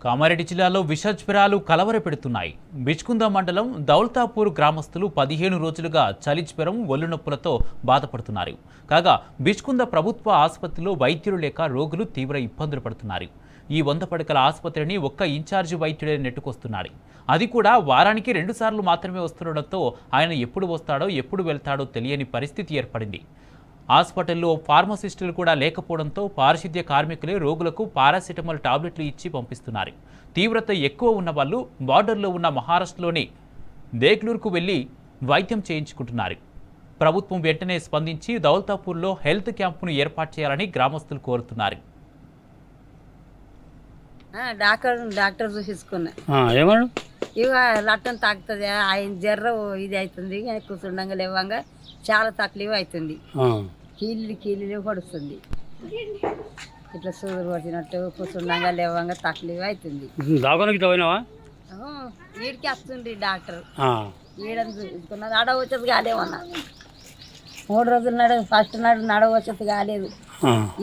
కామారెడ్డి జిల్లాలో విషజ్వరాలు కలవరపెడుతున్నాయి. బిచ్కుంద మండలం దౌల్తాపూర్ గ్రామస్తులు 15 రోజులుగా చలి జ్వరం, ఒళ్ళు నొప్పులతో బాధపడుతున్నారు. కాగా బిచ్కుంద ప్రభుత్వ ఆసుపత్రిలో వైద్యులు లేక రోగులు తీవ్ర ఇబ్బందులు పడుతున్నారు. ఈ 100 పడకల ఆసుపత్రిని ఒక్క ఇన్ఛార్జి వైద్యుడే నెట్టుకొస్తున్నాడు. అది కూడా వారానికి 2 సార్లు మాత్రమే వస్తుండటంతో ఆయన ఎప్పుడు వస్తాడో ఎప్పుడు వెళ్తాడో తెలియని పరిస్థితి ఏర్పడింది. హాస్పిటల్లో ఫార్మసిస్టులు కూడా లేకపోవడంతో పారిశుద్ధ్య కార్మికులే రోగులకు పారాసిటమాల్ టాబ్లెట్లు ఇచ్చి పంపిస్తున్నారు. తీవ్రత ఎక్కువ ఉన్న వాళ్ళు బార్డర్లో ఉన్న మహారాష్ట్రలోని దేగ్లూర్కు వెళ్లి వైద్యం చేయించుకుంటున్నారు. ప్రభుత్వం వెంటనే స్పందించి దౌల్తాపూర్లో హెల్త్ క్యాంపును ఏర్పాటు చేయాలని గ్రామస్తులు కోరుతున్నారు. డాక్టర్ చూపించుకున్నా ఇక రక్తం తాకుతుంది, ఆయన జర్ర ఇది అవుతుంది, కూర్చుండగా లేవంగా చాలా తక్లీఫ్ అవుతుంది, కీళ్ళు పడుతుంది, ఇట్లా సూదులు పట్టినట్టు కూర్చుండగా లేవంగా తక్లీఫ్ అవుతుంది. వీడికి వస్తుంది డాక్టర్, ఈడని చూపించుకున్నది. ఆడ వచ్చేది కాలేమన్నా 3 రోజులు ఫస్ట్ నాడు నడవచ్చేది కాలేదు,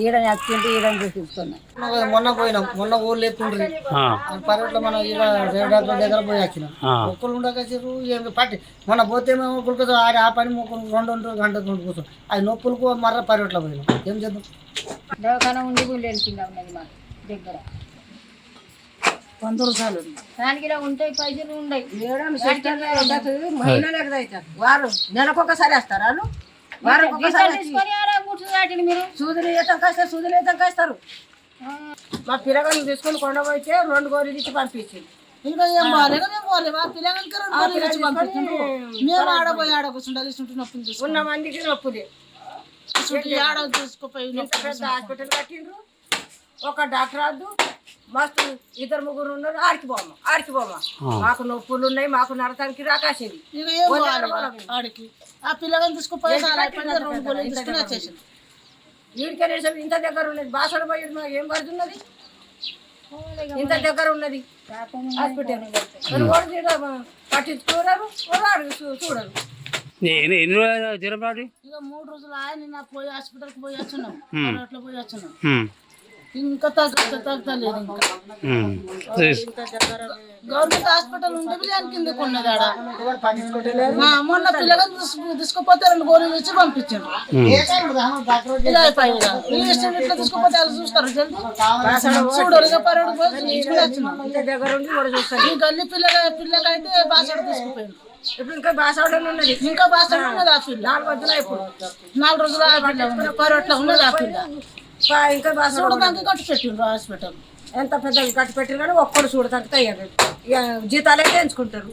ఈడని వచ్చింది, ఈడని చూపించుకున్నా. మొన్న ఊళ్ళు ఎత్తుండ్రి పర్వట్లో మనం డాక్టర్ దగ్గర పోయి వచ్చినాం. ఒక్కరు ఉండకొచ్చారు పట్టి మొన్న పోతే మేము గుడికొచ్చు ఆ పని 2 గంటలు కూర్చొని అది నొప్పులకు మర్ర పర్వట్లో పోయినాం. ఏం చేద్దాం? దవాఖాన ఉండి కింద ఉన్నది మా దగ్గర 100 రూపాయలు దానికి ఉంటాయి, పైసలు ఉండయి. వారు నెలకొకసారి వేస్తారు, వాళ్ళు మీరు సూదులు వేస్తాం కాస్తారు, సూదులు వేస్తాం కాస్తారు. మా పిల్లగాళ్ళు తీసుకొని కొండపోయితే 2 గోళీలు ఇచ్చి పంపించింది. ఇంకా ఏం బాగాలేదు, మేము పోలేదు. మా పిల్లగానికి 2 గోళీలు ఇచ్చి పంపించింది. మేము ఆడపోయి ఆడకూర్చుంటారు, ఇస్తుంటే నొప్పులు ఉన్న మందికి నొప్పులే ఆడ చూసుకోపోయి పెద్ద హాస్పిటల్ కట్టిండ్రు. ఒక డాక్టర్ వద్దు, మస్తు 2-3 ఉన్నారు. ఆడికిపోమ్మ మాకు నొప్పులు ఉన్నాయి, మాకు నడతానికి రాకాసింది. ఆడికి ఆ పిల్లగాని తీసుకుపోయి వీడికే ఇంత దగ్గర ఉన్నది. బాసడ పోయి ఏం పడుతున్నది, ఇంత దగ్గర ఉన్నది హాస్పిటల్. పట్టించుకోరారు, చూడరు. ఎన్ని రోజులు జ్వరం రాదు? ఇక 3 రోజులు ఆయన పోయి హాస్పిటల్కి పోయి వచ్చినాం, అట్లా పోయి వచ్చినాం. ఇంకా తగ్గలేదు. ఇంకా గవర్నమెంట్ హాస్పిటల్ ఉంటే కిందకు ఉన్నది. ఆడ మొన్న పిల్లగాని తీసుకుపోతే 2 గోళీలు ఇచ్చి పంపించారు. ఇట్లా తీసుకుపోతే వాళ్ళు చూస్తారు, చూడరు. ఇక పరుడు పోయి వచ్చినాం. ఈ గల్లీ పిల్లకైతే బాసడ తీసుకుపోయారు. ఇప్పుడు ఇంకా బాసడ ఉన్నది, ఇంకా బాసడ ఉన్నది. ఆ పిల్ల 4 రోజులు ఇప్పుడు 4 రోజులు ఆ పిల్ల పరోట్లో ఉన్నది. ఆ పిల్ల ఇంకా చూడటానికి కట్టు పెట్టిండ్రు హాస్పిటల్. ఎంత పెద్దగా కట్టు పెట్టిరు కానీ ఒక్కడు చూడటానికి తయారు, జీతాలే చేయించుకుంటారు.